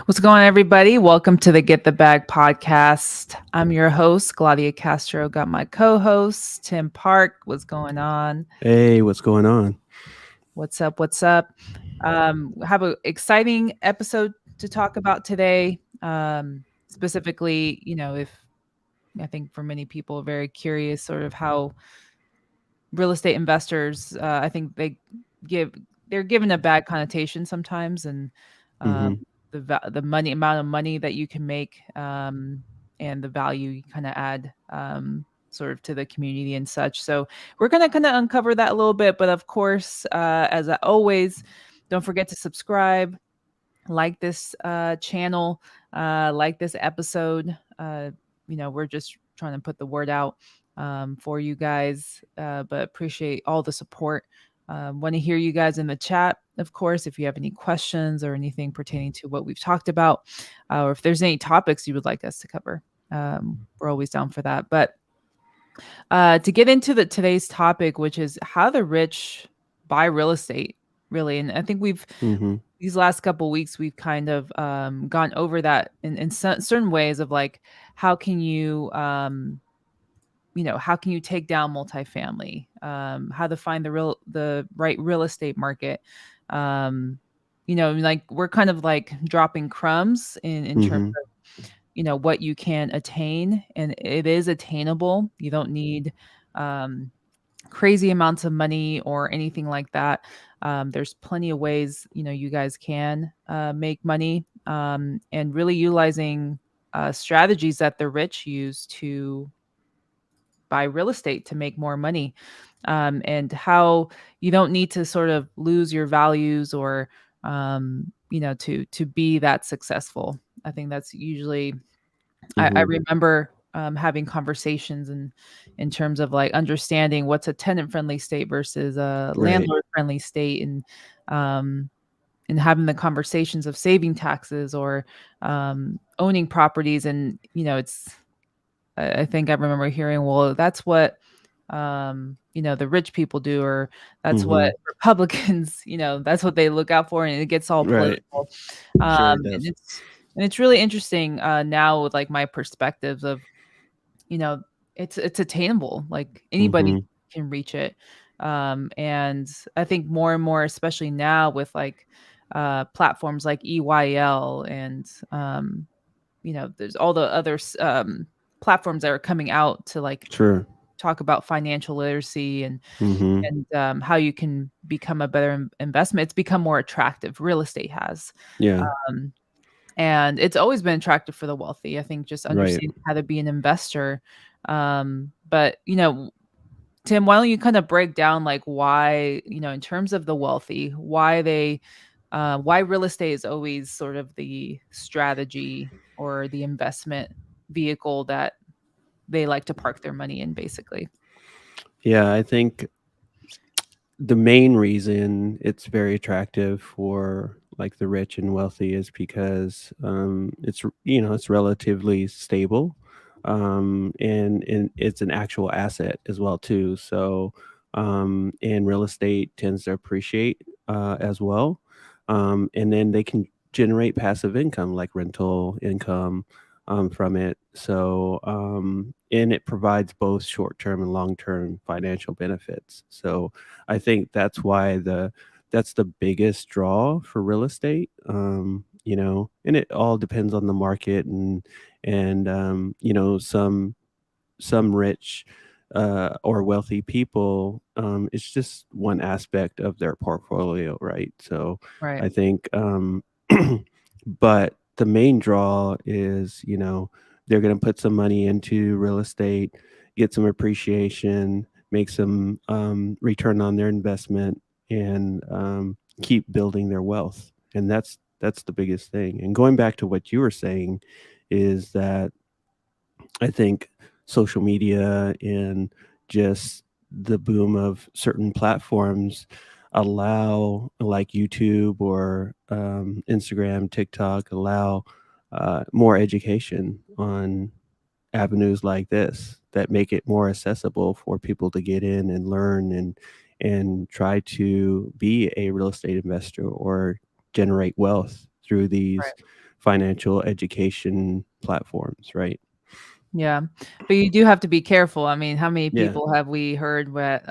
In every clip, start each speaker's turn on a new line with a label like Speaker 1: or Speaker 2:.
Speaker 1: What's going on, everybody? Welcome to the Get the Bag podcast. I'm your host, Claudia Castro. Got my co-host, Tim Park. What's going on?
Speaker 2: Hey, what's going on?
Speaker 1: What's up? What's up? Have an exciting episode to talk about today. Specifically, if I think for many people, very curious sort of how real estate investors, I think give they're given a bad connotation sometimes, and um,
Speaker 2: Hmm.
Speaker 1: the money amount of money that you can make, and the value you kind of add, sort of to the community and such. So we're gonna kind of uncover that a little bit, but of course, as I always, don't forget to subscribe, like this channel, like this episode. We're just trying to put the word out, for you guys, but appreciate all the support. Want to hear you guys in the chat, of course, if you have any questions or anything pertaining to what we've talked about, or if there's any topics you would like us to cover. We're always down for that. But to get into today's topic, which is how the rich buy real estate, really, and I think we've
Speaker 2: Hmm.
Speaker 1: these last couple weeks we've kind of gone over that in certain ways of like how can you how can you take down multifamily, how to find the right real estate market, um like we're kind of like dropping crumbs in terms
Speaker 2: Hmm.
Speaker 1: of what you can attain, and it is attainable. You don't need um crazy amounts of money or anything like that. There's plenty of ways you guys can make money, and really utilizing strategies that the rich use to buy real estate to make more money, and how you don't need to sort of lose your values or to be that successful. I think that's usually I
Speaker 2: Hmm.
Speaker 1: remember having conversations in terms of like understanding what's a tenant friendly state versus a
Speaker 2: Right.
Speaker 1: landlord friendly state, um, and having the conversations of saving taxes or owning properties. And it's I think I remember hearing, well, that's what the rich people do, or that's
Speaker 2: Hmm.
Speaker 1: what Republicans, that's what they look out for, and it gets all
Speaker 2: Right.
Speaker 1: political.
Speaker 2: Sure it
Speaker 1: And
Speaker 2: does.
Speaker 1: it's really interesting now with like my perspectives of you know it's attainable, like anybody
Speaker 2: Hmm.
Speaker 1: can reach it. And I think more and more, especially now with like platforms like EYL, and there's all the other platforms that are coming out to like
Speaker 2: Sure.
Speaker 1: talk about financial literacy,
Speaker 2: Hmm.
Speaker 1: and how you can become a better investment. It's become more attractive. Real estate has.
Speaker 2: Yeah.
Speaker 1: Um, and it's always been attractive for the wealthy. I think just
Speaker 2: Right.
Speaker 1: understanding how to be an investor. But Tim, why don't you kind of break down like why, in terms of the wealthy, why real estate is always sort of the strategy or the investment vehicle that they like to park their money in, basically.
Speaker 2: Yeah, I think the main reason it's very attractive for like the rich and wealthy is because it's relatively stable, and it's an actual asset as well too. So and real estate tends to appreciate as well, and then they can generate passive income like rental income from it. So and it provides both short-term and long-term financial benefits. So I think that's the biggest draw for real estate. And it all depends on the market, and some rich or wealthy people, it's just one aspect of their portfolio, right? So
Speaker 1: Right.
Speaker 2: I think, but the main draw is, they're going to put some money into real estate, get some appreciation, make some return on their investment, and keep building their wealth. And that's the biggest thing. And going back to what you were saying, is that I think social media and just the boom of certain platforms allow, like YouTube or Instagram, TikTok, allow more education on avenues like this that make it more accessible for people to get in and learn and try to be a real estate investor or generate wealth through
Speaker 1: Right.
Speaker 2: these financial education platforms, right?
Speaker 1: Yeah. But you do have to be careful. I mean, how many
Speaker 2: Yeah.
Speaker 1: people have we heard what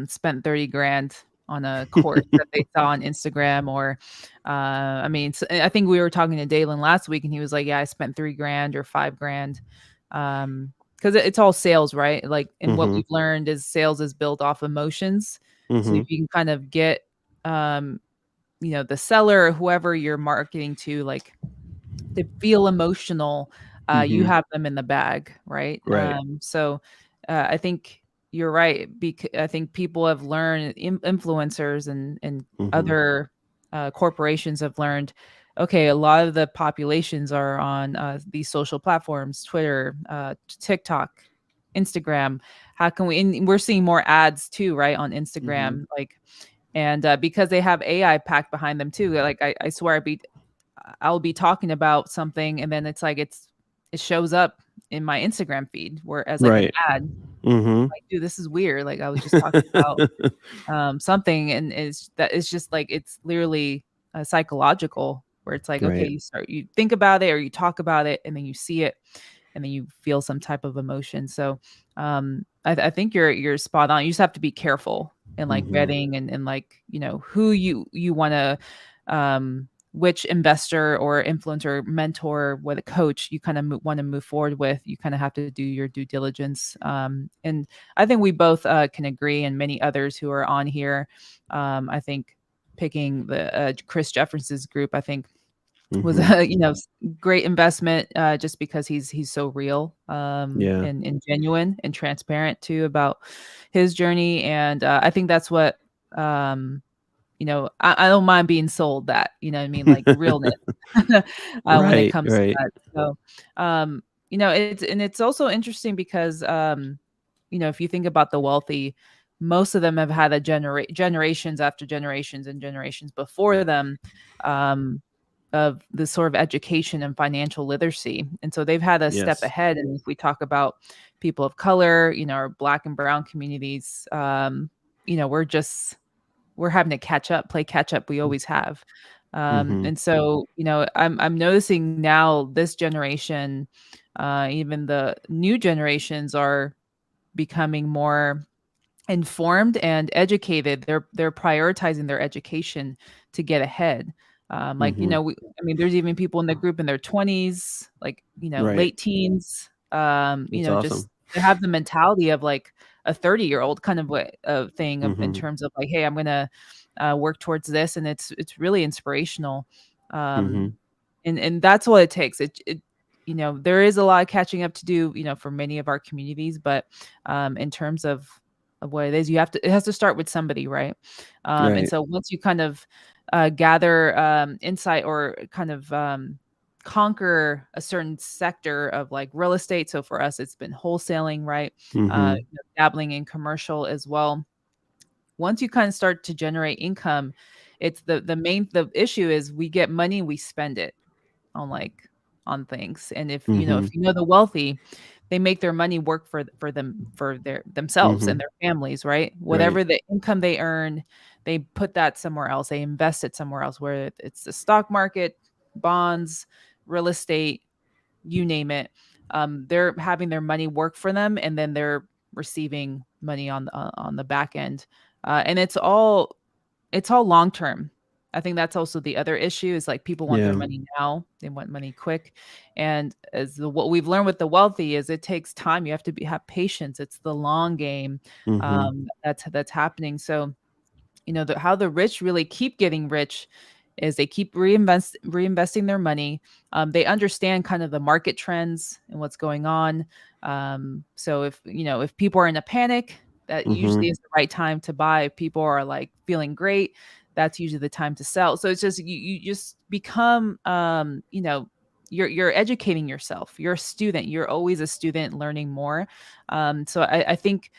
Speaker 1: spent 30 grand on a course that they saw on Instagram or I mean, I think we were talking to Dalen last week and he was like, yeah, I spent 3 grand or 5 grand. Because it's all sales, right? Like, and what
Speaker 2: Mhm.
Speaker 1: we've learned is sales is built off emotions. So if
Speaker 2: Mhm.
Speaker 1: you can kind of get, um, the seller or whoever you're marketing to, like to feel emotional, you
Speaker 2: Mhm.
Speaker 1: have them in the bag, right?
Speaker 2: Right.
Speaker 1: I think you're right. I think people have learned, influencers and
Speaker 2: Mhm.
Speaker 1: other corporations have learned. Okay, a lot of the populations are on these social platforms, Twitter, TikTok, Instagram. How can we? And we're seeing more ads too, right, on
Speaker 2: Mhm.
Speaker 1: Instagram, like, and because they have AI packed behind them too. Like I swear, I'll be talking about something and then it's like it shows up in my Instagram feed where as like an
Speaker 2: Right.
Speaker 1: ad.
Speaker 2: Mhm.
Speaker 1: Like, dude, this is weird. Like I was just talking about something and it's just like it's literally psychological where it's like okay,
Speaker 2: Right.
Speaker 1: you think about it or you talk about it and then you see it and then you feel some type of emotion. So I think you're spot on. You just have to be careful and like
Speaker 2: Mhm.
Speaker 1: vetting and like who you want to which investor or influencer mentor with a coach you kind of want to move forward with. You kind of have to do your due diligence, and I think we both can agree, and many others who are on here. I think picking the Chris Jefferson's group, I think was
Speaker 2: Mhm.
Speaker 1: a great investment just because he's so real
Speaker 2: Yeah.
Speaker 1: and genuine and transparent too about his journey, and I think that's what um, I don't mind being sold that, you know what I mean, like realness when it
Speaker 2: Right,
Speaker 1: comes to
Speaker 2: right.
Speaker 1: that. So, it's also interesting because, if you think about the wealthy, most of them have had generations after generations and generations before them, um, of the sort of education and financial literacy. And so they've had a step
Speaker 2: Yes.
Speaker 1: ahead. And if we talk about people of color, our black and brown communities, we're having to play catch up. We always have.
Speaker 2: Mhm.
Speaker 1: And so, I'm noticing now this generation, even the new generations are becoming more informed and educated. They're prioritizing their education to get ahead. Like,
Speaker 2: Mhm.
Speaker 1: I mean, there's even people in the group in their 20s, like,
Speaker 2: Right.
Speaker 1: late teens,
Speaker 2: That's
Speaker 1: just
Speaker 2: awesome.
Speaker 1: they have the mentality of like a 30-year-old kind of thing of in
Speaker 2: Mhm.
Speaker 1: terms of like, hey, I'm gonna work towards this, and it's really inspirational. Um,
Speaker 2: Mhm.
Speaker 1: and that's what it takes. There is a lot of catching up to do, for many of our communities, but in terms of what it is, it has to start with somebody, right? And
Speaker 2: Right.
Speaker 1: so once you kind of gather insight or kind of conquer a certain sector of like real estate. So for us, it's been wholesaling, right?
Speaker 2: Mhm.
Speaker 1: Dabbling in commercial as well. Once you kind of start to generate income, it's the issue is we get money, we spend it on like on things. And
Speaker 2: Mhm.
Speaker 1: if the wealthy, they make their money work for them for their themselves and
Speaker 2: Mhm.
Speaker 1: their families, right?
Speaker 2: Right.
Speaker 1: Whatever the income they earn, they put that somewhere else. They invest it somewhere else, where it's the stock market, bonds, real estate, you name it. They're having their money work for them, and then they're receiving money on the back end, and it's all long term. I think that's also the other issue is like people want their
Speaker 2: Yeah.
Speaker 1: money now. They want money quick. And what we've learned with the wealthy is it takes time. You have to have patience. It's the long game
Speaker 2: Mhm.
Speaker 1: that's happening. So how the rich really keep getting rich is they keep reinvesting their money. They understand kind of the market trends and what's going on. So if people are in a panic, that usually
Speaker 2: Mhm.
Speaker 1: is the right time to buy. If people are like feeling great, that's usually the time to sell. So it's just you just become you're educating yourself. You're a student. You're always a student learning more. So I think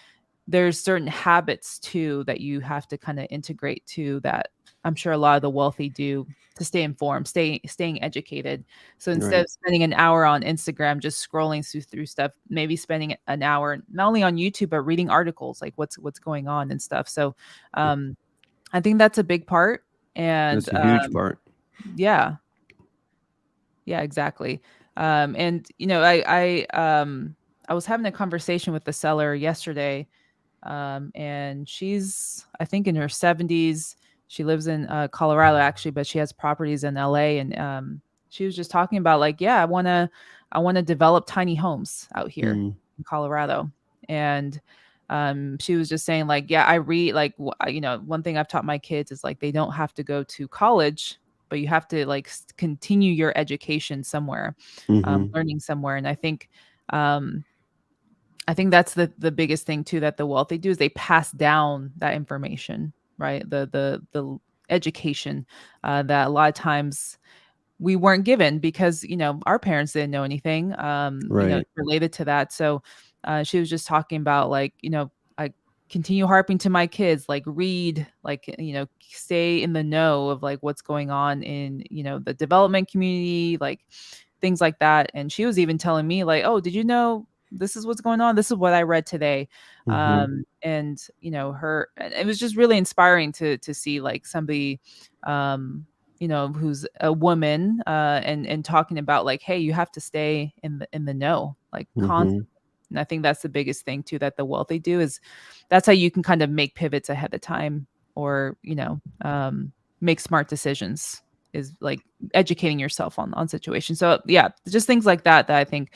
Speaker 1: there's certain habits too that you have to kind of integrate too that I'm sure a lot of the wealthy do to stay informed, staying educated. So instead
Speaker 2: Right.
Speaker 1: of spending an hour on Instagram just scrolling through stuff, maybe spending an hour not only on YouTube but reading articles like what's going on and stuff. So I think that's a big part. And
Speaker 2: That's a huge part.
Speaker 1: yeah, Yeah, exactly. And I was having a conversation with the seller yesterday, and she's I think in her 70s. She lives in Colorado actually, but she has properties in LA. And she was just talking about like, yeah, I want to develop tiny homes out here
Speaker 2: Mm,
Speaker 1: in Colorado. And she was just saying like, yeah, I read like one thing I've taught my kids is like they don't have to go to college, but you have to like continue your education somewhere,
Speaker 2: mhm,
Speaker 1: learning somewhere. And um, I think that's the biggest thing too that the wealthy do is they pass down that information, right? The education that a lot of times we weren't given because our parents didn't know anything
Speaker 2: right.
Speaker 1: related to that. So she was just talking about like I continue harping to my kids like read, like stay in the know of like what's going on in the development community, like things like that. And she was even telling me like, oh, did you know this is what's going on, this is what I read today.
Speaker 2: Mhm,
Speaker 1: And her, and it was just really inspiring to see like somebody who's a woman, and talking about like, hey, you have to stay in the know, like
Speaker 2: mhm.
Speaker 1: constantly. And I think that's the biggest thing too that the wealthy do is that's how you can kind of make pivots ahead of time, or make smart decisions, is like educating yourself on situations. So yeah, just things like that I think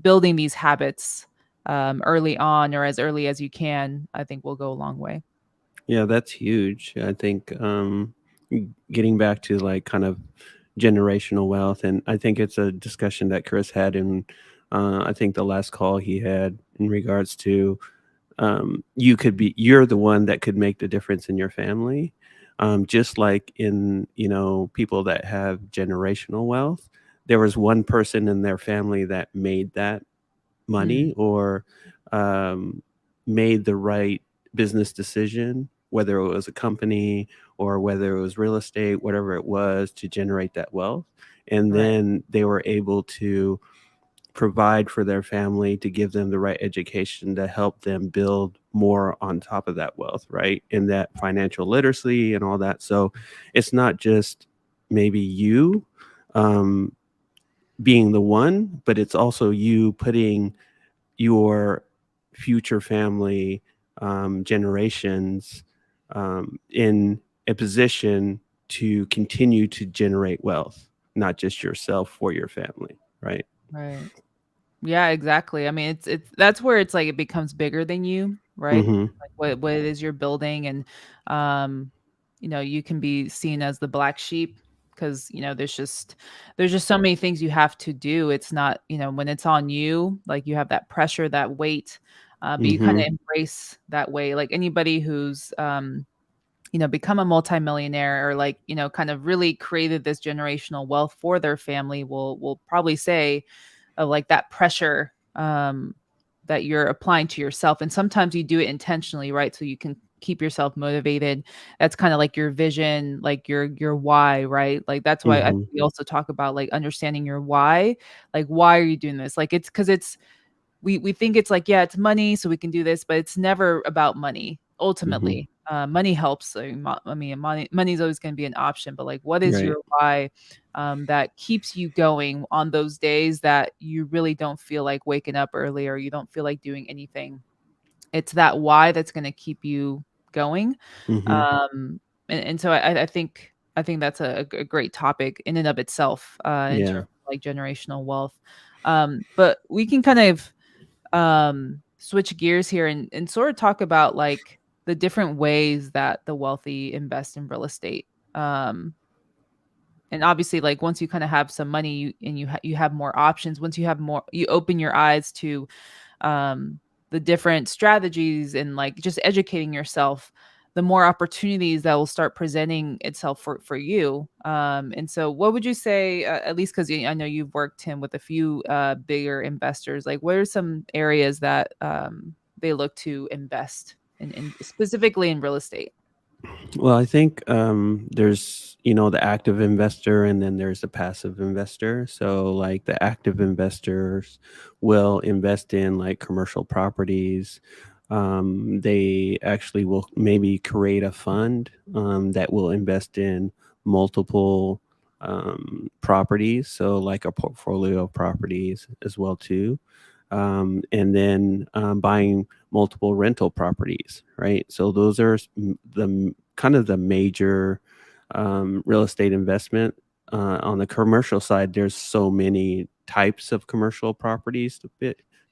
Speaker 1: building these habits early on, or as early as you can, I think will go a long way.
Speaker 2: Yeah, that's huge. I think getting back to like kind of generational wealth, and I think it's a discussion that Chris had in I think the last call he had in regards to you're the one that could make the difference in your family. Just like in, people that have generational wealth, there was one person in their family that made that
Speaker 1: Mm,
Speaker 2: money or um, made the right business decision, whether it was a company or whether it was real estate, whatever it was, to generate that wealth. And
Speaker 1: right,
Speaker 2: then they were able to provide for their family, to give them the right education to help them build more on top of that wealth, right? And that financial literacy and all that. So it's not just maybe you um, being the one, but it's also you putting your future family generations in a position to continue to generate wealth, not just yourself for your family, right?
Speaker 1: right. Yeah, exactly. I mean, it's that's where it's like it becomes bigger than you, right?
Speaker 2: Mm-hmm.
Speaker 1: Like what it is you're building. And um you can be seen as the black sheep because there's just so many things you have to do. It's not, when it's on you, like you have that pressure, that weight, but you kind
Speaker 2: Mm-hmm.
Speaker 1: of embrace that way. Like anybody who's become a multimillionaire, or like, kind of really created this generational wealth for their family will probably say of like that pressure that you're applying to yourself. And sometimes you do it intentionally, right? So you can keep yourself motivated. That's kind of like your vision, like your why, right? Like that's why I think
Speaker 2: Mm-hmm.
Speaker 1: we also talk about like understanding your why. Like why are you doing this? Like it's because we think it's like, yeah, it's money, so we can do this, but it's never about money
Speaker 2: Mm-hmm.
Speaker 1: ultimately. Money helps. I mean, money is always going to be an option, but like, what is
Speaker 2: Right.
Speaker 1: your why that keeps you going on those days that you really don't feel like waking up early, or you don't feel like doing anything? It's that why that's going to keep you going.
Speaker 2: Mm-hmm.
Speaker 1: And so I think that's a great topic in and of itself, in
Speaker 2: Yeah.
Speaker 1: terms of like generational wealth. But we can kind of switch gears here and sort of talk about like the different ways that the wealthy invest in real estate. Um and obviously like once you kind of have some money, you have more options. Once you have more, you open your eyes to um the different strategies and like just educating yourself, the more opportunities that will start presenting itself for you. And so what would you say, at least because I know you've worked him with a few bigger investors, like what are some areas that they look to invest in specifically in real estate?
Speaker 2: Well, I think there's, the active investor and then there's the passive investor. So, like the active investors will invest in like commercial properties. They actually will maybe create a fund that will invest in multiple. properties, so like a portfolio of properties as well too, and then buying multiple rental properties, right? So those are kind of the major real estate investment. On the commercial side, there's so many types of commercial properties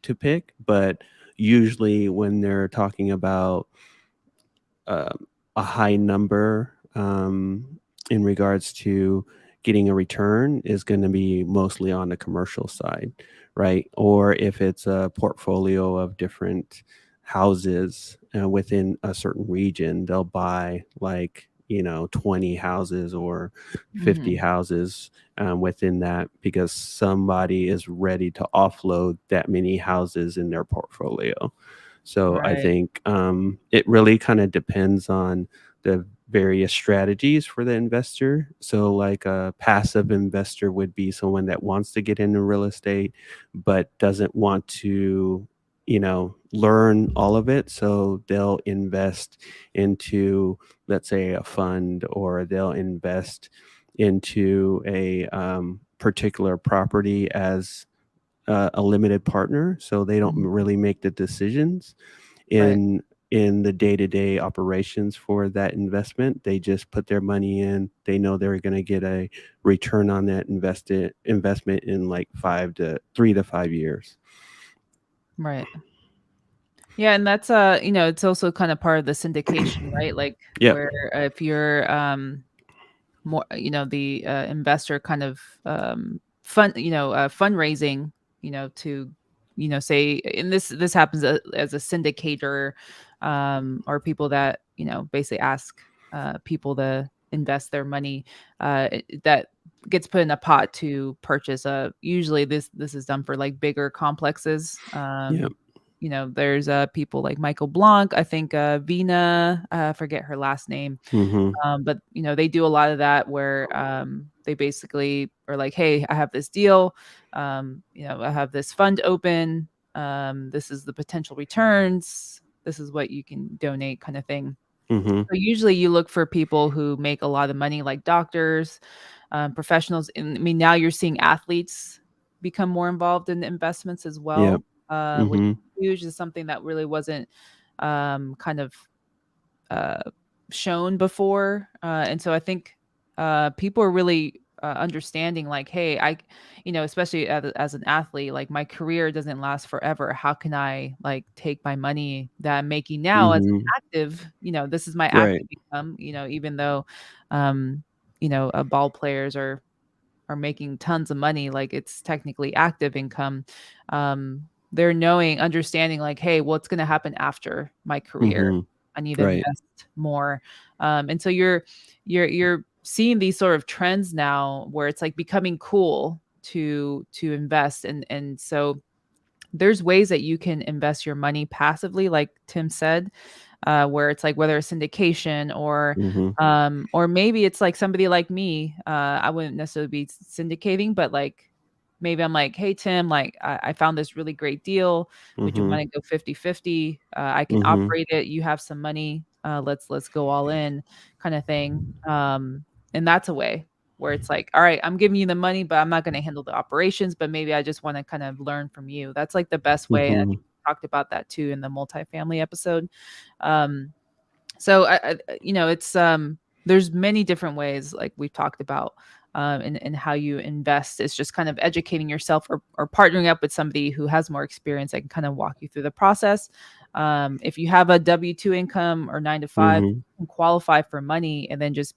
Speaker 2: to pick, but usually when they're talking about a high number in regards to getting a return is going to be mostly on the commercial side, right? Or if it's a portfolio of different houses within a certain region, they'll buy like, 20 houses or 50
Speaker 1: Mhm.
Speaker 2: houses within that because somebody is ready to offload that many houses in their portfolio. So I
Speaker 1: Right.
Speaker 2: think it really kind of depends on the various strategies for the investor. So, like a passive investor would be someone that wants to get into real estate but doesn't want to, learn all of it. So they'll invest into, let's say, a fund, or they'll invest into a particular property as a limited partner, so they don't
Speaker 1: Mhm.
Speaker 2: really make the decisions
Speaker 1: Right.
Speaker 2: in the day-to-day operations for that investment. They just put their money in. They know they're going to get a return on that invested investment in like 3 to 5 years.
Speaker 1: Right. Yeah, and that's it's also kind of part of the syndication, right? Like
Speaker 2: Yep.
Speaker 1: where if you're more the investor kind of fundraising, to say, and this happens as a syndicator, or people that basically ask people to invest their money, that gets put in a pot to purchase a, usually this is done for like bigger complexes.
Speaker 2: Yep.
Speaker 1: There's people like Michael Blanc, I think, Vina, I forget her last name,
Speaker 2: Mhm.
Speaker 1: but they do a lot of that where they basically are like, "Hey, I have this deal. I have this fund open. This is the potential returns. This is what you can donate," kind of thing.
Speaker 2: Mhm.
Speaker 1: So usually, you look for people who make a lot of money, like doctors, professionals. And I mean, now you're seeing athletes become more involved in investments as
Speaker 2: Yep.
Speaker 1: well, which is
Speaker 2: Mhm.
Speaker 1: huge. Is something that really wasn't kind of uh, shown before, and so I think people are really understanding, like, hey, especially as an athlete, like my career doesn't last forever. How can I like take my money that I'm making now as an
Speaker 2: Mhm.
Speaker 1: active, this is my
Speaker 2: Right.
Speaker 1: active income, even though um, ball players are making tons of money, like it's technically active income. They're understanding, like, hey, what's going to happen after my career?
Speaker 2: Mhm.
Speaker 1: I need to
Speaker 2: Right.
Speaker 1: invest more. And so you're seeing these sort of trends now where it's like becoming cool to invest. And so there's ways that you can invest your money passively, like Tim said, where it's like whether it's syndication
Speaker 2: Mhm.
Speaker 1: or maybe it's like somebody like me. I wouldn't necessarily be syndicating, but like maybe I'm like, hey Tim, like I found this really great deal. Would you want
Speaker 2: Mhm.
Speaker 1: to go 50-50? I can
Speaker 2: Mhm.
Speaker 1: operate it. You have some money. Let's go all in, kind of thing. And that's a way where it's like, all right, I'm giving you the money, but I'm not going to handle the operations, but maybe I just want to kind of learn from you. That's like the best way. And I think
Speaker 2: Mhm.
Speaker 1: we talked about that too in the multifamily episode. Um, so it's there's many different ways, like we've talked about, in how you invest. It's just kind of educating yourself, or partnering up with somebody who has more experience that can kind of walk you through the process. If you have a W-2 income or 9 to 5,
Speaker 2: Mhm.
Speaker 1: you can qualify for money, and then just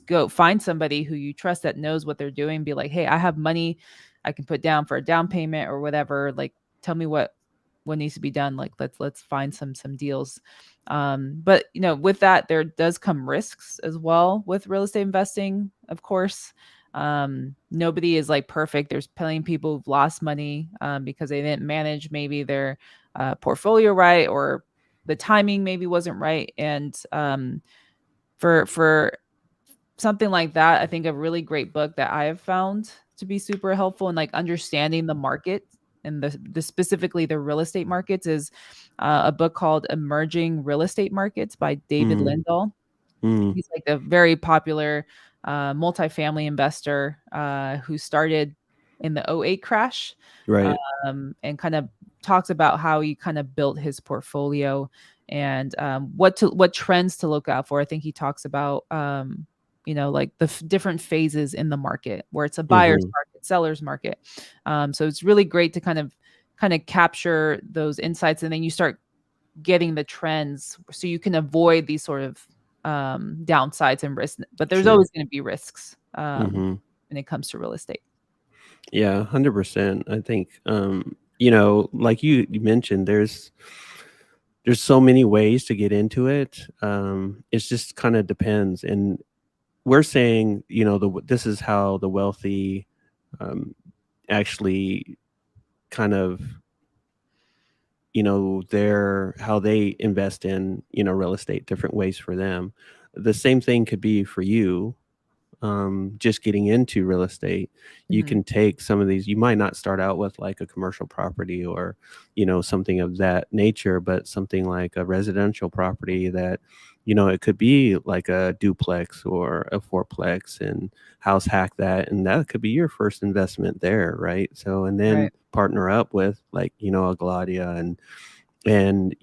Speaker 1: go find somebody who you trust that knows what they're doing. Be like, hey, I have money I can put down for a down payment or whatever. Like, tell me what needs to be done. Like, let's find some deals. But with that, there does come risks as well with real estate investing, of course. Nobody is like perfect. There's plenty of people who've lost money because they didn't manage maybe their portfolio right, or the timing maybe wasn't right. And for something like that, I think a really great book that I have found to be super helpful in like understanding the market, and the specifically the real estate markets, is a book called Emerging Real Estate Markets by David
Speaker 2: Mhm.
Speaker 1: Lindahl.
Speaker 2: Mhm.
Speaker 1: He's like a very popular multifamily investor who started in the '08 crash,
Speaker 2: Right.
Speaker 1: and kind of talks about how he kind of built his portfolio and what trends to look out for. I think he talks about like the different phases in the market where it's a buyer's
Speaker 2: Mhm.
Speaker 1: market, seller's market. So it's really great to kind of capture those insights, and then you start getting the trends so you can avoid these sort of downsides and risks. But there's
Speaker 2: Sure.
Speaker 1: always going to be risks
Speaker 2: Mhm.
Speaker 1: when it comes to real estate.
Speaker 2: Yeah, 100%. I think, like you mentioned, there's so many ways to get into it. It's just kind of depends. And we're saying, this is how the wealthy um, actually kind of, their how they invest in, real estate, different ways for them. The same thing could be for you, just getting into real estate. You
Speaker 1: Mhm.
Speaker 2: can take some of these. You might not start out with like a commercial property or, something of that nature, but something like a residential property that, it could be like a duplex or a fourplex and house hack that. And that could be your first investment there. Right. So, and then
Speaker 1: Right.
Speaker 2: partner up with like, a Gladia and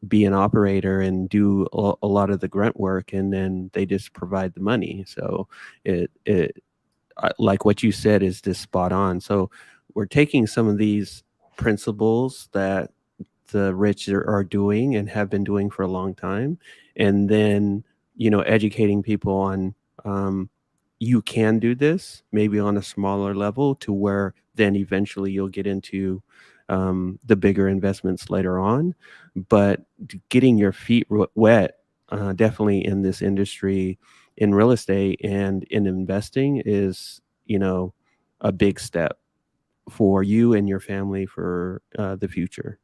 Speaker 2: be an operator and do a lot of the grunt work, and then they just provide the money. So it like what you said is just spot on. So we're taking some of these principles that the rich are doing and have been doing for a long time, and then educating people on, you can do this maybe on a smaller level to where then eventually you'll get into the bigger investments later on. But getting your feet wet, definitely in this industry, in real estate and in investing, is a big step for you and your family for the future.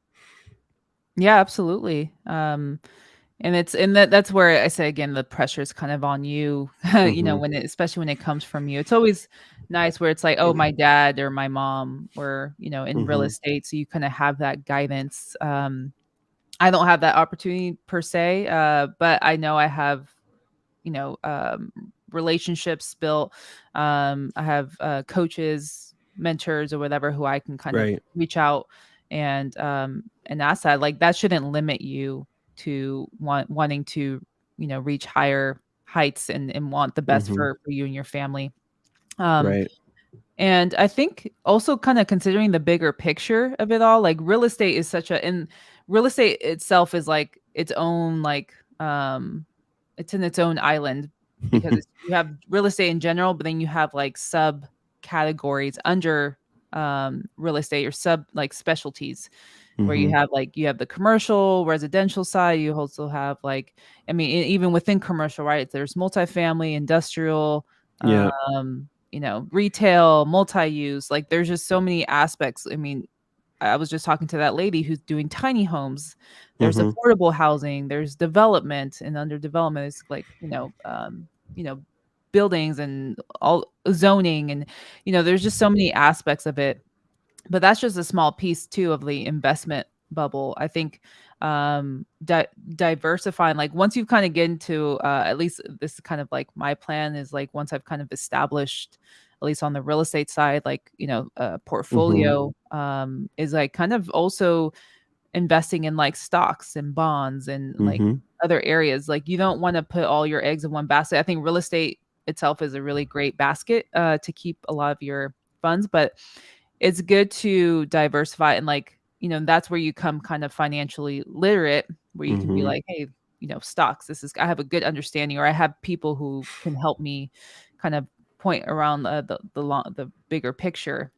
Speaker 1: Yeah, absolutely. And that's where I say again, the pressure is kind of on you,
Speaker 2: Hmm.
Speaker 1: especially when it comes from you. It's always nice where it's like, oh, my dad or my mom were, in real
Speaker 2: Hmm.
Speaker 1: estate. So you kind of have that guidance. I don't have that opportunity per se, but I know I have, you know, um, relationships built. I have coaches, mentors, or whatever who I can kind of
Speaker 2: Right.
Speaker 1: reach out and ask that. Like that shouldn't limit you to wanting to reach higher heights and want the best
Speaker 2: Hmm.
Speaker 1: for you and your family. Um,
Speaker 2: Right.
Speaker 1: and I think also kind of considering the bigger picture of it all, like real estate is and real estate itself is like its own it's in its own island because you have real estate in general, but then you have like sub categories under real estate or sub like specialties where
Speaker 2: Hmm.
Speaker 1: you have the commercial, residential side. You also have like, I mean, even within commercial, right? There's multifamily, industrial,
Speaker 2: Yeah.
Speaker 1: retail, multi-use. Like there's just so many aspects. I mean, I was just talking to that lady who's doing tiny homes. There's
Speaker 2: Hmm.
Speaker 1: affordable housing, there's development, and under development is like, buildings and all zoning and there's just so many aspects of it, but that's just a small piece too of the investment bubble. I think diversifying, like once you've kind of get into at least this is kind of like my plan is like once I've kind of established at least on the real estate side, like a
Speaker 2: Hmm.
Speaker 1: portfolio is like kind of also investing in like stocks and bonds and like
Speaker 2: Hmm.
Speaker 1: other areas. Like you don't want to put all your eggs in one basket. I think real estate itself is a really great basket to keep a lot of your funds, but it's good to diversify and like, that's where you come kind of financially literate, where you can be
Speaker 2: Hmm.
Speaker 1: like, hey, stocks, this is I have a good understanding, or I have people who can help me kind of point around the bigger picture.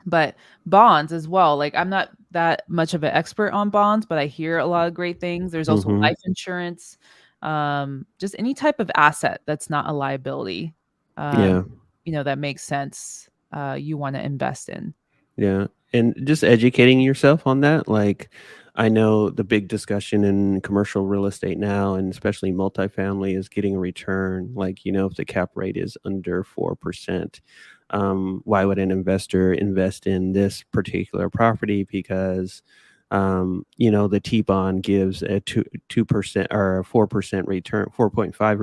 Speaker 1: But bonds as well. Like I'm not that much of an expert on bonds, but I hear a lot of great things. There's also
Speaker 2: Hmm.
Speaker 1: life insurance, just any type of asset that's not a liability, um,
Speaker 2: Yeah.
Speaker 1: that makes sense. You want to invest in.
Speaker 2: Yeah. And just educating yourself on that. Like, I know the big discussion in commercial real estate now, and especially multifamily, is getting a return. Like, if the cap rate is under 4%, why would an investor invest in this particular property? Because, the T bond gives a 2% or a 4% return, 4.5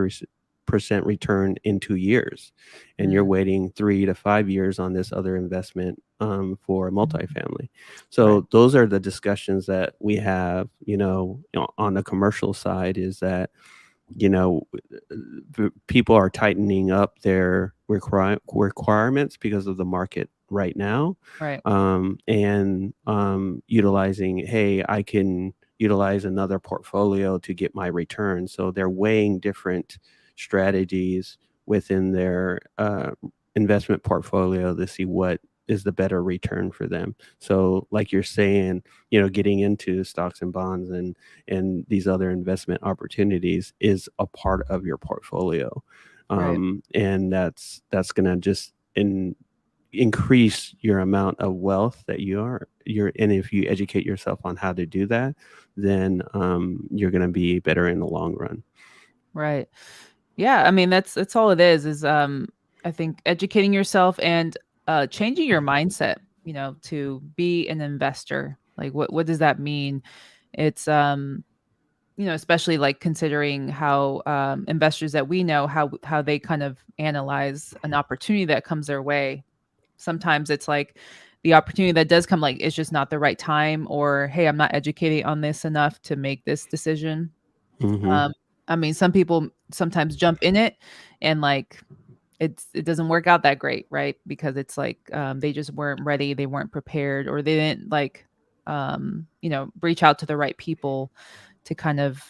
Speaker 2: return in 2 years, and you're
Speaker 1: Mm,
Speaker 2: waiting 3 to 5 years on this other investment for a
Speaker 1: mhm.
Speaker 2: multifamily.
Speaker 1: Right,
Speaker 2: So those are the discussions that we have, on the commercial side, is that, you know, people are tightening up their requirements because of the market right now,
Speaker 1: right,
Speaker 2: and utilizing, hey, I can utilize another portfolio to get my return. So they're weighing different strategies within their investment portfolio to see what is the better return for them. So, like you're saying, getting into stocks and bonds and these other investment opportunities is a part of your portfolio,
Speaker 1: right,
Speaker 2: and that's gonna just increase your amount of wealth that you're and if you educate yourself on how to do that, then you're gonna be better in the long run.
Speaker 1: right. Yeah, I mean, that's all it is, I think educating yourself and, changing your mindset, to be an investor. Like, what does that mean? It's, especially, like, considering how, investors that we know, how they kind of analyze an opportunity that comes their way. Sometimes it's like the opportunity that does come, like, it's just not the right time, or, "Hey, I'm not educated on this enough to make this decision."
Speaker 2: Mm-hmm.
Speaker 1: Um, I mean, some people sometimes jump in it and, like, it doesn't work out that great, right? Because it's like, they just weren't ready, they weren't prepared, or they didn't, like, reach out to the right people to kind of,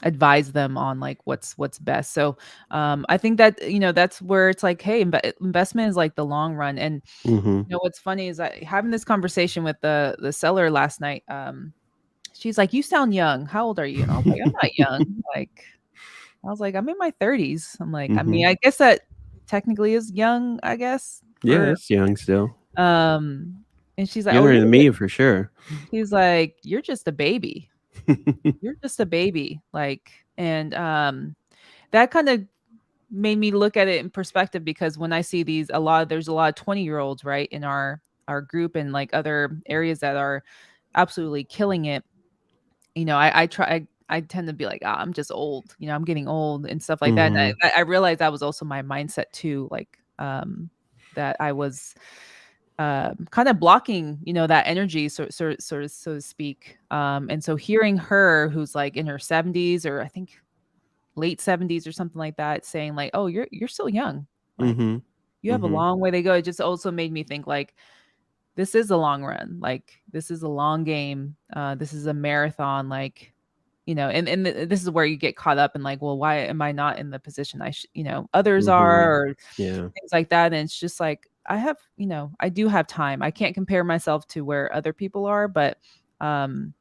Speaker 1: advise them on, like, what's best. So, I think that, that's where it's like, hey, investment is like the long run. And,
Speaker 2: Mm-hmm.
Speaker 1: what's funny is that having this conversation with the seller last night, she's like, "You sound young. How old are you?" And I was like, "I'm not young." Like, I was like, "I'm in my 30s." I'm like, I
Speaker 2: Mm-hmm.
Speaker 1: mean, I guess that technically is young, I guess,
Speaker 2: Yeah,
Speaker 1: for,
Speaker 2: it's young still.
Speaker 1: um and she's like, "Oh,
Speaker 2: Younger than me for sure.
Speaker 1: she's like, "You're just a baby. You're just a baby." Like, and, that kind of made me look at it in perspective, because when I see there's a lot of 20-year-olds, right, in our group, and, like, other areas that are absolutely killing it. I tend to be like, "Ah, I'm just old, I'm getting old," and stuff like that.
Speaker 2: Mm-hmm.
Speaker 1: I realized that was also my mindset too, like, that I was, kinda blocking, that energy, so to speak. And so hearing her, who's, like, in her 70s, or I think late 70s or something like that, saying like, "Oh, you're still young. Like,
Speaker 2: Mm-hmm.
Speaker 1: you have a
Speaker 2: Mm-hmm.
Speaker 1: long way to go." It just also made me think, like, this is a long run, like, this is a long game, this is a marathon, like, this is where you get caught up in, like, well, why am I not in the position others
Speaker 2: Mm-hmm.
Speaker 1: are, or
Speaker 2: Yeah.
Speaker 1: things like that. And it's just like, I do have time. I can't compare myself to where other people are, but, um,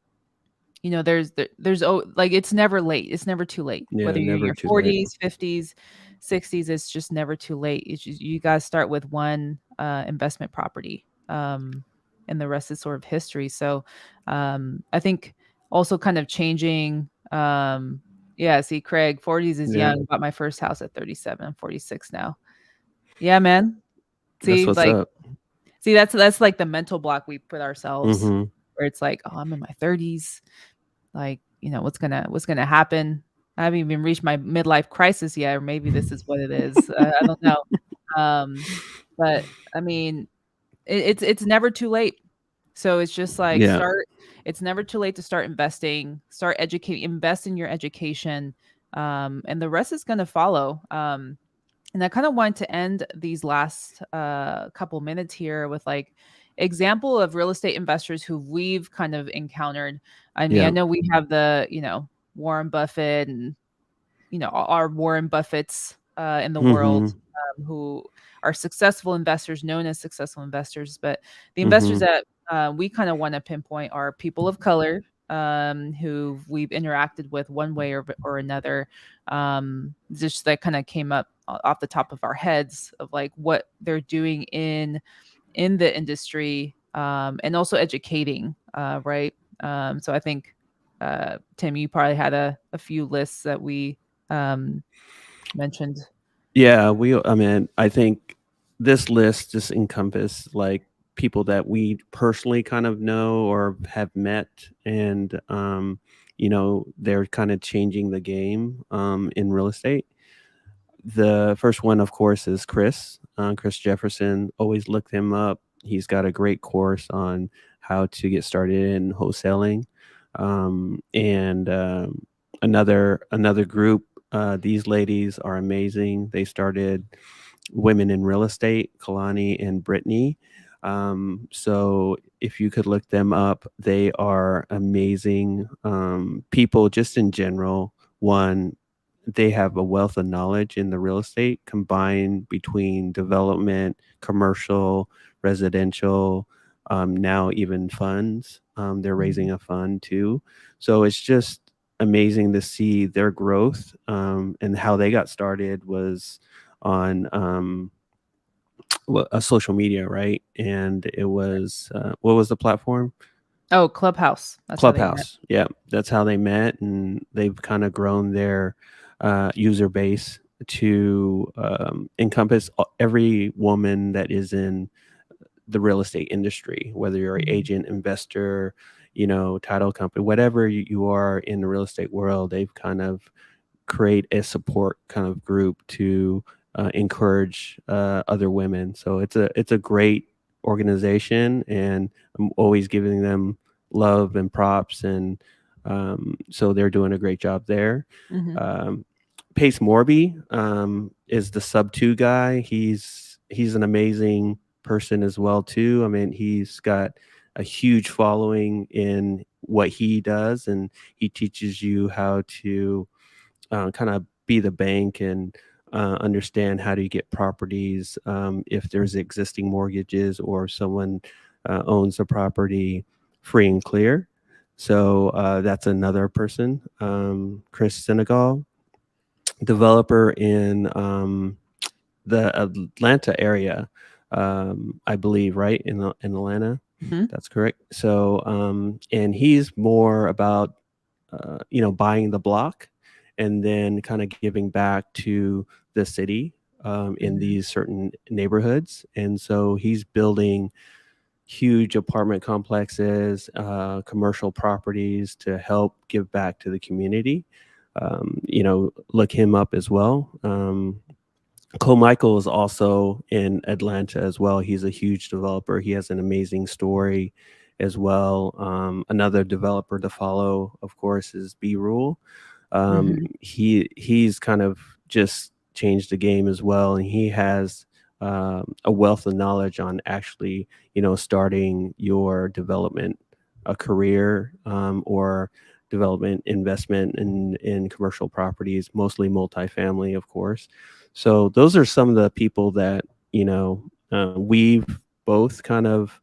Speaker 1: like, it's never late. It's never too late.
Speaker 2: Yeah,
Speaker 1: Whether you're in
Speaker 2: never
Speaker 1: your
Speaker 2: too late.
Speaker 1: 40s, 50s, 60s, it's just never too late. It's just, you gotta start with one, investment property, and the rest is sort of history. So, I think also kind of changing, yeah, see, Craig, 40s is
Speaker 2: Yeah,
Speaker 1: young. Bought my first house at 37. I'm 46 now. Yeah, man.
Speaker 2: that's
Speaker 1: See,
Speaker 2: what's
Speaker 1: like,
Speaker 2: up.
Speaker 1: that's like the mental block we put ourselves,
Speaker 2: Mm-hmm.
Speaker 1: where it's like, "Oh, I'm in my 30s. Like, what's gonna happen? I haven't even reached my midlife crisis yet, or maybe this is what it is." I don't know. Um, but I mean, it's never too late. So it's just like,
Speaker 2: Yeah.
Speaker 1: start. It's never too late to start investing, start educating, invest in your education, and the rest is gonna follow. And I kind of want to end these last, couple minutes here with, like, example of real estate investors who we've kind of encountered. I mean, I
Speaker 2: Yeah.
Speaker 1: know we have the, Warren Buffett, and, our Warren Buffetts, in the world,
Speaker 2: Mm-hmm.
Speaker 1: who are successful investors, known as successful investors. But the investors
Speaker 2: Mm-hmm.
Speaker 1: that, we kind of want to pinpoint are people of color, who we've interacted with one way or another. Just that kind of came up off the top of our heads, of, like, what they're doing in the industry, and also educating, right? So I think, Tim, you probably had a few lists that we, um, mentioned.
Speaker 2: Yeah, I mean, I think this list just encompass like people that we personally kind of know or have met, and they're kind of changing the game in real estate. The first one, of course, is Chris Jefferson. Always look him up. He's got a great course on how to get started in wholesaling. And another group. These ladies are amazing. They started Women in Real Estate, Kalani and Brittany. So if you could look them up, they are amazing people just in general. One, they have a wealth of knowledge in the real estate combined between development, commercial, residential, now even funds. They're
Speaker 1: Mhm.
Speaker 2: raising a fund too. So it's just amazing to see their growth, and how they got started was on social media, right? And it was what was the platform?
Speaker 1: Oh, Clubhouse. That's how they met.
Speaker 2: Clubhouse. Yeah, that's how they met, and they've kind of grown their user base to encompass every woman that is in the real estate industry, whether you're an
Speaker 1: Mhm.
Speaker 2: agent, investor, title company, whatever you are in the real estate world. They've kind of create a support kind of group to encourage other women. So it's a great organization, and I'm always giving them love and props, and so they're doing a great job there.
Speaker 1: Mhm.
Speaker 2: Um, Pace Morby is the sub two guy. He's an amazing person as well too. I mean, he's got a huge following in what he does, and he teaches you how to kind of be the bank and understand how to get properties, if there's existing mortgages or someone owns a property free and clear. So that's another person, Chris Senegal, developer in the Atlanta area, I believe, right in Atlanta.
Speaker 1: Mhm.
Speaker 2: That's correct. So, and he's more about buying the block and then kind of giving back to the city in
Speaker 1: Mhm.
Speaker 2: these certain neighborhoods. And so he's building huge apartment complexes, commercial properties to help give back to the community. Look him up as well. Cole Michael is also in Atlanta as well. He's a huge developer. He has an amazing story as well. Another developer to follow, of course, is B Rule.
Speaker 1: Mhm.
Speaker 2: He's kind of just changed the game as well, and he has a wealth of knowledge on actually, starting your development, a career, or development investment in commercial properties, mostly multifamily, of course. So those are some of the people that we've both kind of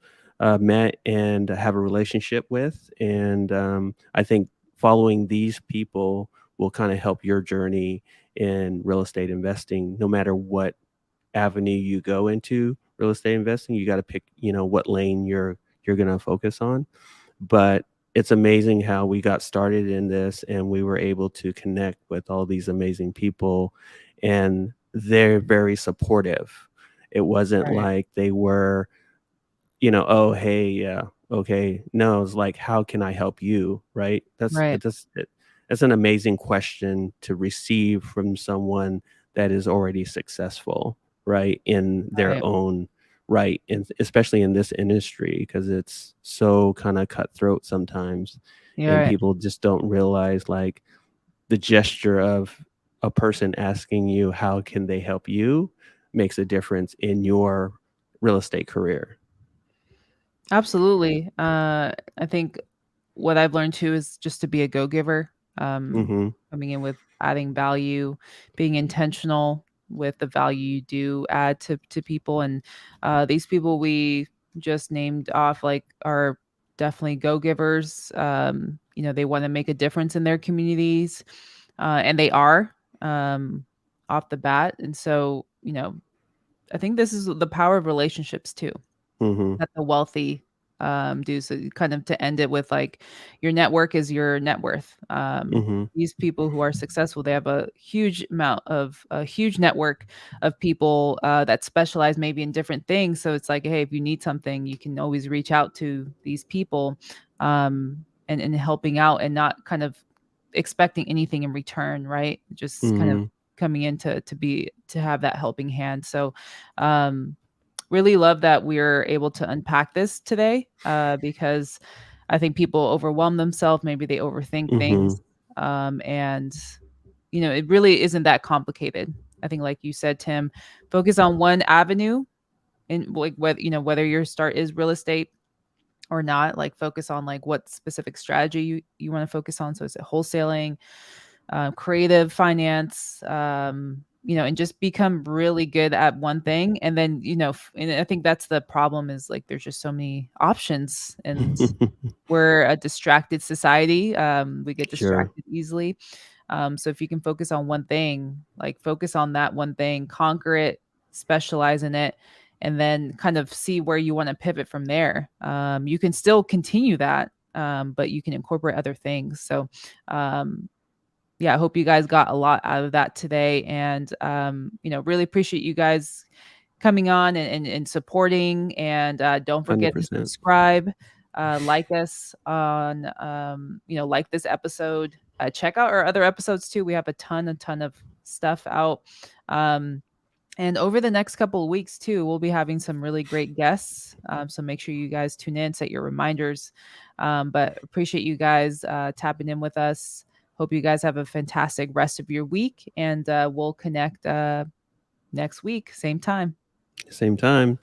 Speaker 2: met and have a relationship with, and I think following these people will kind of help your journey in real estate investing. No matter what avenue you go into real estate investing, you got to pick what lane you're going to focus on. But it's amazing how we got started in this and we were able to connect with all these amazing people, and they're very supportive. It wasn't
Speaker 1: Right.
Speaker 2: like they were, oh, hey, yeah, okay. No, it's like, how can I help you? Right.
Speaker 1: Right.
Speaker 2: That's an amazing question to receive from someone that is already successful, right, in their
Speaker 1: Right.
Speaker 2: own right, and especially in this industry because it's so kind of cutthroat sometimes,
Speaker 1: You're
Speaker 2: and
Speaker 1: right.
Speaker 2: people just don't realize like the gesture of a person asking you how can they help you makes a difference in your real estate career.
Speaker 1: Absolutely. I think what I've learned too is just to be a go-giver,
Speaker 2: Mhm.
Speaker 1: coming in with adding value, being intentional with the value you do add to people. And these people we just named off like are definitely go-givers. They want to make a difference in their communities, and they are um, off the bat. And so, I think this is the power of relationships too
Speaker 2: Mhm.
Speaker 1: that the wealthy do. So kind of to end it with like your network is your net worth.
Speaker 2: Mhm.
Speaker 1: These people who are successful, they have a huge network of people that specialize maybe in different things. So it's like, hey, if you need something, you can always reach out to these people, and helping out and not kind of expecting anything in return, right? Just kind of
Speaker 2: Mhm.
Speaker 1: coming in to have that helping hand. So um really love that we're able to unpack this today, because I think people overwhelm themselves, maybe they overthink
Speaker 2: Mm-hmm.
Speaker 1: things, and it really isn't that complicated. I think, like you said, Tim, focus on one avenue, and like whether your start is real estate or not, like focus on like what specific strategy you want to focus on. So is it wholesaling, creative finance, and just become really good at one thing. And then, and I think that's the problem, is like there's just so many options, and we're a distracted society. We get
Speaker 2: Sure.
Speaker 1: distracted easily. So if you can focus on one thing, like focus on that one thing, conquer it, specialize in it, and then kind of see where you want to pivot from there. You can still continue that, but you can incorporate other things. So, yeah, I hope you guys got a lot out of that today. And, really appreciate you guys coming on and supporting. And don't forget to
Speaker 2: 100%.
Speaker 1: subscribe, like us on, like this episode. Check out our other episodes too. We have a ton of stuff out. Um, and over the next couple of weeks too, we'll be having some really great guests. So make sure you guys tune in, set your reminders. But appreciate you guys tapping in with us. Hope you guys have a fantastic rest of your week, and we'll connect next week, same time.
Speaker 2: Same time.